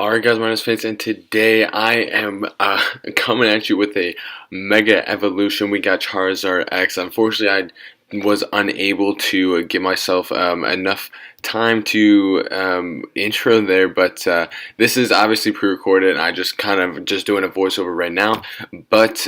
Alright guys, my name is Fates, and today I am coming at you with a Mega Evolution. We got Charizard X. Unfortunately, I was unable to give myself enough time to intro there, but this is obviously pre-recorded, and I just kind of just doing a voiceover right now. But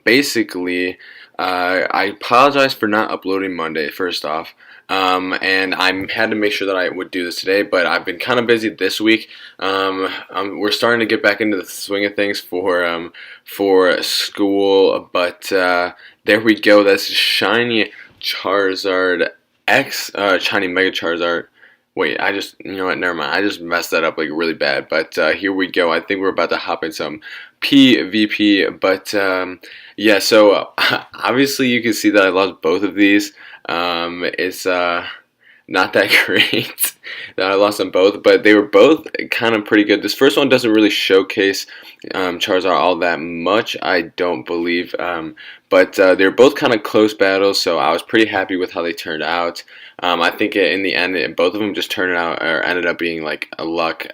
basically, I apologize for not uploading Monday, first off. And I had to make sure that I would do this today, but I've been kind of busy this week. We're starting to get back into the swing of things for school, but there we go. That's shiny Charizard X, shiny Mega Charizard. Wait, you know what, never mind. I just messed that up like really bad, but here we go. I think we're about to hop in some PvP, but yeah, so obviously you can see that I lost both of these. It's not that great that I lost them both, but they were both kind of pretty good. This first one doesn't really showcase Charizard all that much, I don't believe, but they're both kind of close battles, so I was pretty happy with how they turned out. I think in the end, both of them just turned out or ended up being like a luck.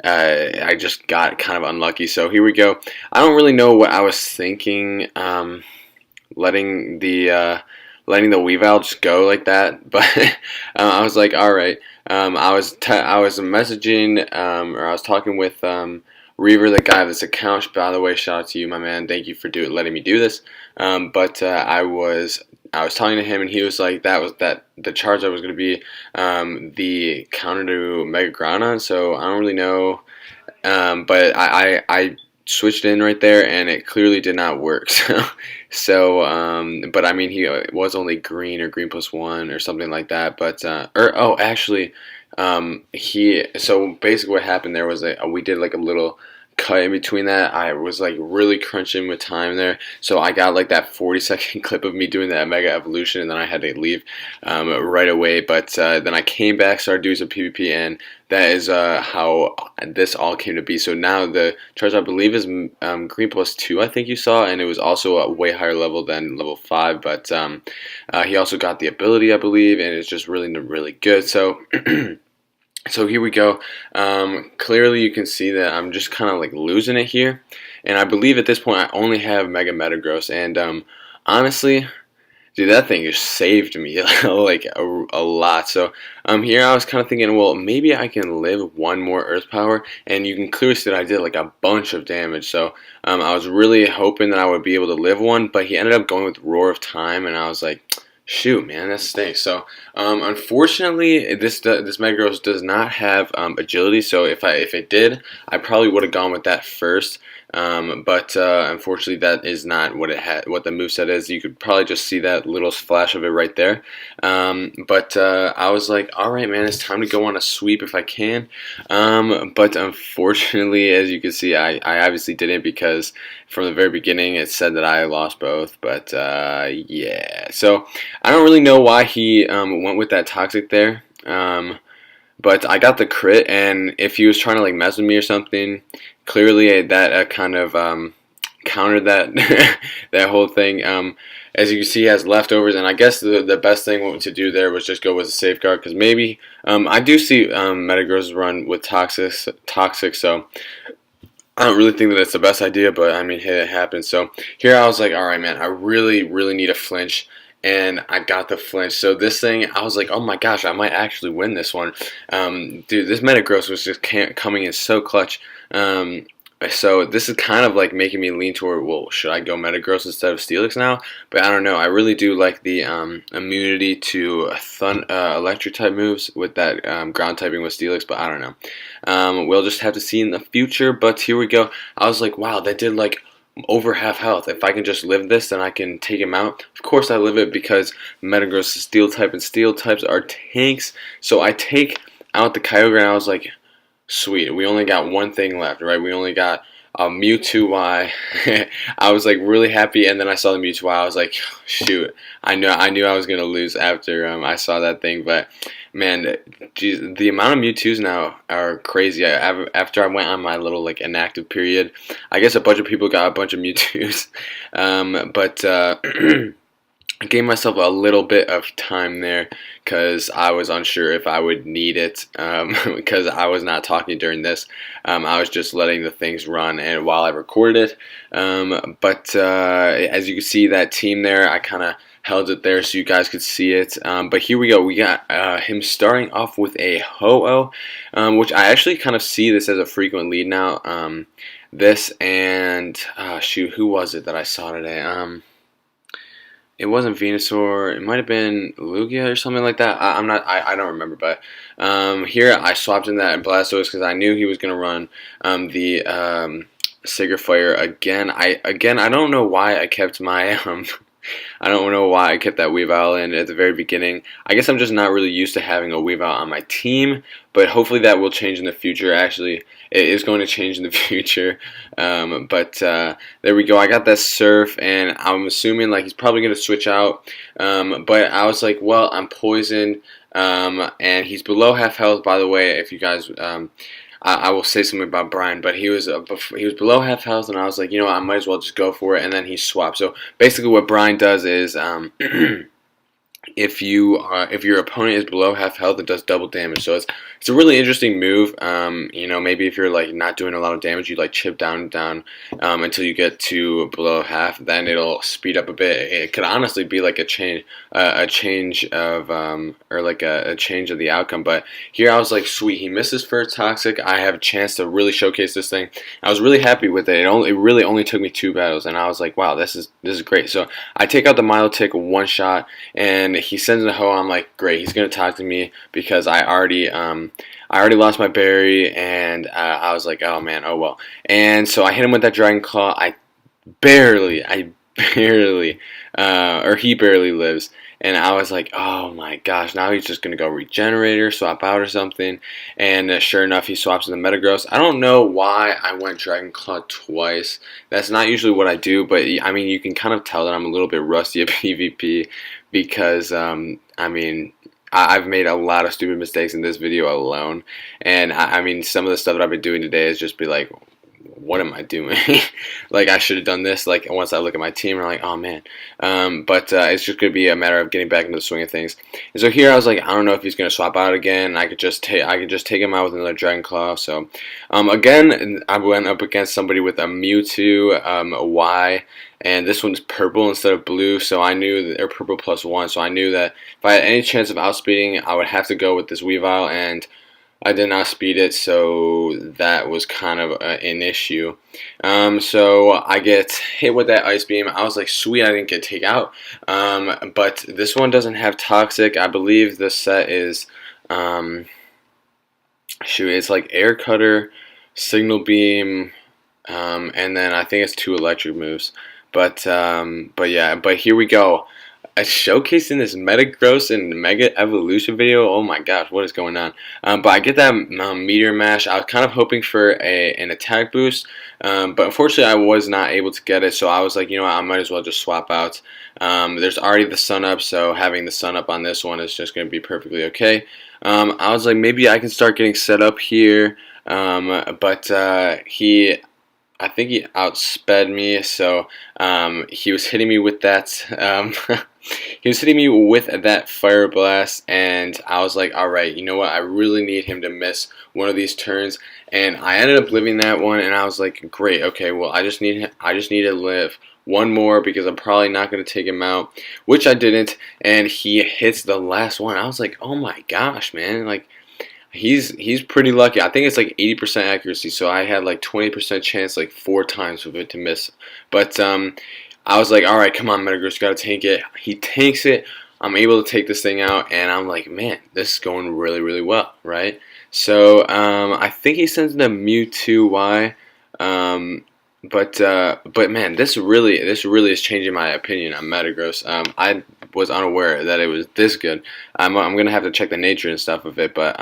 I just got kind of unlucky, so here we go. I don't really know what I was thinking, letting the Weavile just go like that, but I was like, all right. I was messaging, or I was talking with Reaver, the guy of this account. By the way, shout out to you, my man. Thank you for letting me do this. But I was talking to him, and he was like, that the Charizard was going to be the counter to Mega Groudon. So I don't really know, but I switched in right there, and it clearly did not work. But I mean, he was only green or green plus one or something like that. But actually, so basically what happened there was we did like a little cut in between that. I was like really crunching with time there, so I got like that 40-second clip of me doing that Mega Evolution, and then I had to leave right away. But then I came back, started doing some PvP, and that is how this all came to be. So now the Charizard, I believe, is green plus 2, I think you saw, and it was also a way higher level than level 5, but he also got the ability, I believe, and it's just really good. So so here we go. Clearly you can see that I'm just kind of like losing it here, and I believe at this point I only have Mega Metagross, and honestly, dude, that thing just saved me like a lot. So here I was kind of thinking, well, maybe I can live one more Earth Power, and you can clearly see that I did like a bunch of damage. So I was really hoping that I would be able to live one, but he ended up going with Roar of Time, and I was like, shoot, man, that stinks. So unfortunately, this Metagross does not have agility. So if it did, I probably would have gone with that first. But unfortunately, that is not what it had. What the moveset is. You could probably just see that little flash of it right there. But I was like, all right, man, it's time to go on a sweep if I can. But unfortunately, as you can see, I obviously didn't, because from the very beginning it said that I lost both. But yeah, so I don't really know why he went with that toxic there. But I got the crit, and if he was trying to like mess with me or something, clearly that kind of countered that that whole thing. As you can see, he has leftovers, and I guess the best thing to do there was just go with a safeguard, because maybe I do see Metagross run with toxic, so I don't really think that it's the best idea, but I mean, hey, it happens. So here I was like, all right, man, I really need a flinch, and I got the flinch. So this thing, I was like, oh my gosh, I might actually win this one. Dude, this Metagross was just coming in so clutch. So this is kind of like making me lean toward, well, should I go Metagross instead of Steelix now? But I don't know. I really do like the immunity to electric type moves with that ground typing with Steelix, but I don't know. We'll just have to see in the future. But here we go. I was like, wow, that did like over half health. If I can just live this, then I can take him out. Of course I live it, because Metagross is steel type, and steel types are tanks. So I take out the Kyogre, and I was like, sweet, we only got one thing left, right? We only got a Mewtwo Y. I was like really happy, and then I saw the Mewtwo Y. I was like, shoot, I knew I was gonna lose after I saw that thing. But man, geez, the amount of Mewtwo's now are crazy. After I went on my little like inactive period, I guess a bunch of people got a bunch of Mewtwo's. But I gave myself a little bit of time there because I was unsure if I would need it because I was not talking during this. I was just letting the things run and while I recorded it. But as you can see, that team there, I kind of held it there so you guys could see it. But here we go. We got him starting off with a Ho-Oh, which I actually kind of see this as a frequent lead now. This and shoot, who was it that I saw today? It wasn't Venusaur. It might have been Lugia or something like that. I don't remember. But here I swapped in that Blastoise because I knew he was gonna run the Sacred Fire again. I don't know why I kept my I don't know why I kept that Weavile in at the very beginning. I guess I'm just not really used to having a Weavile on my team, but hopefully that will change in the future. Actually, it is going to change in the future. But there we go. I got that Surf, and I'm assuming like he's probably going to switch out. But I was like, well, I'm poisoned, and he's below half health, by the way, if you guys... I will say something about Brian, but he was below half health, and I was like, you know what, I might as well just go for it, and then he swapped. So basically, what Brian does is, if your opponent is below half health, it does double damage. So it's a really interesting move. You know, maybe if you're like not doing a lot of damage, you like chip down until you get to below half. Then it'll speed up a bit. It could honestly be like a change of or like a change of the outcome. But here I was like, sweet, he misses for Toxic. I have a chance to really showcase this thing. I was really happy with it. It really only took me 2 battles, and I was like, wow, this is great. So I take out the Milotic one shot, and he sends a Ho. I'm like, great, he's gonna talk to me because I already lost my berry, and I was like, oh man, oh well. And so I hit him with that Dragon Claw. I barely, or he barely lives. And I was like, oh my gosh, now he's just going to go Regenerator, swap out or something. And sure enough, he swaps to the Metagross. I don't know why I went Dragon Claw twice. That's not usually what I do, but I mean, you can kind of tell that I'm a little bit rusty at PvP because, I mean, I've made a lot of stupid mistakes in this video alone. And I mean, some of the stuff that I've been doing today is just be like, what am I doing? Like, I should have done this. Like, once I look at my team, I'm like, oh man. But it's just gonna be a matter of getting back into the swing of things. And so here I was like, I don't know if he's gonna swap out again. I could just take him out with another Dragon Claw. So again, I went up against somebody with a Mewtwo, a Y, and this one's purple instead of blue. So I knew that they're purple +1. So I knew that if I had any chance of outspeeding, I would have to go with this Weavile, and I did not speed it, so that was kind of an issue. So I get hit with that Ice Beam. I was like, sweet, I didn't get take out. But this one doesn't have Toxic. I believe the set is, shoot, it's like Air Cutter, Signal Beam, and then I think it's 2 electric moves. But yeah, but here we go. Showcasing this Metagross and Mega Evolution video. Oh my gosh, what is going on? But I get that Meteor Mash. I was kind of hoping for an attack boost, but unfortunately I was not able to get it. So I was like, you know what, I might as well just swap out. There's already the Sun Up, so having the Sun Up on this one is just going to be perfectly okay. I was like, maybe I can start getting set up here, but I think he outsped me, so he was hitting me with that. He was hitting me with that Fire Blast, and I was like, all right, you know what? I really need him to miss one of these turns, and I ended up living that one, and I was like, great, okay, well, I just need to live one more because I'm probably not going to take him out, which I didn't, and he hits the last one. I was like, oh my gosh, man, like. He's pretty lucky. I think it's like 80% accuracy, so I had like 20% chance like 4 times of it to miss. But I was like, all right, come on, Metagross, gotta tank it. He tanks it. I'm able to take this thing out, and I'm like, man, this is going really, really well, right? So I think he sends the Mewtwo Y. But man, this really is changing my opinion on Metagross. I was unaware that it was this good. I'm gonna have to check the nature and stuff of it, but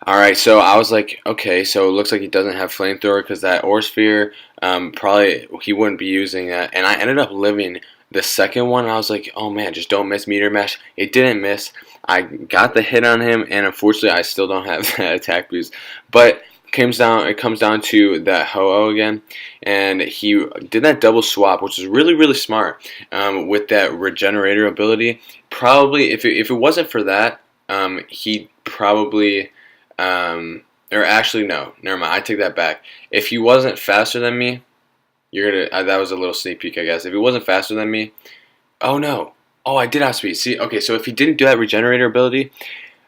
alright, so I was like, okay, so it looks like he doesn't have Flamethrower because that Ore Sphere, probably he wouldn't be using that, and I ended up living the second one. I was like, oh man, just don't miss Meteor Mash. It didn't miss. I got the hit on him, and unfortunately I still don't have that attack boost, but It comes down to that Ho-Oh again, and he did that double swap, which is really really smart with that regenerator ability. Probably if it wasn't for that, he probably or actually no, never mind. I take that back. If he wasn't faster than me, you're gonna. That was a little sneak peek, I guess. If he wasn't faster than me, oh no. Oh, I did have speed. See, okay, so if he didn't do that regenerator ability,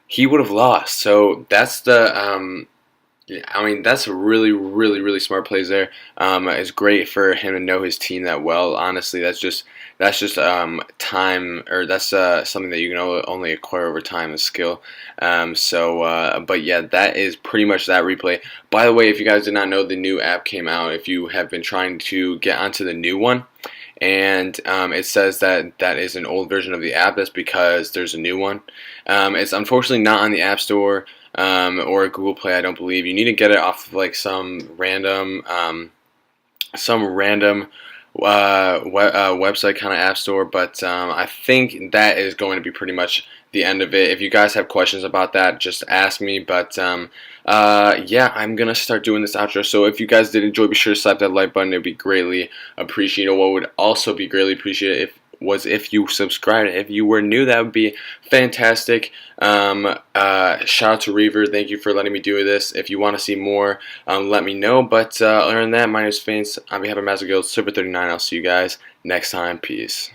he would have lost. So that's the yeah, I mean that's a really, really, really smart plays there. It's great for him to know his team that well. Honestly, that's just time, or that's something that you can only acquire over time, a skill. But yeah, that is pretty much that replay. By the way, if you guys did not know, the new app came out. If you have been trying to get onto the new one, and it says that that is an old version of the app, that's because there's a new one. It's unfortunately not on the App Store or Google Play, I don't believe. You need to get it off of like some random website kind of app store, but I think that is going to be pretty much the end of it. If you guys have questions about that, just ask me. But yeah, I'm gonna start doing this outro. So if you guys did enjoy, be sure to slap that like button. It'd be greatly appreciated. What would also be greatly appreciated if you subscribed. If you were new, that would be fantastic. Shout out to Reaver. Thank you for letting me do this. If you want to see more, let me know. But other than that, my name is Vince. On behalf of Master Guild Server 39, I'll see you guys next time. Peace.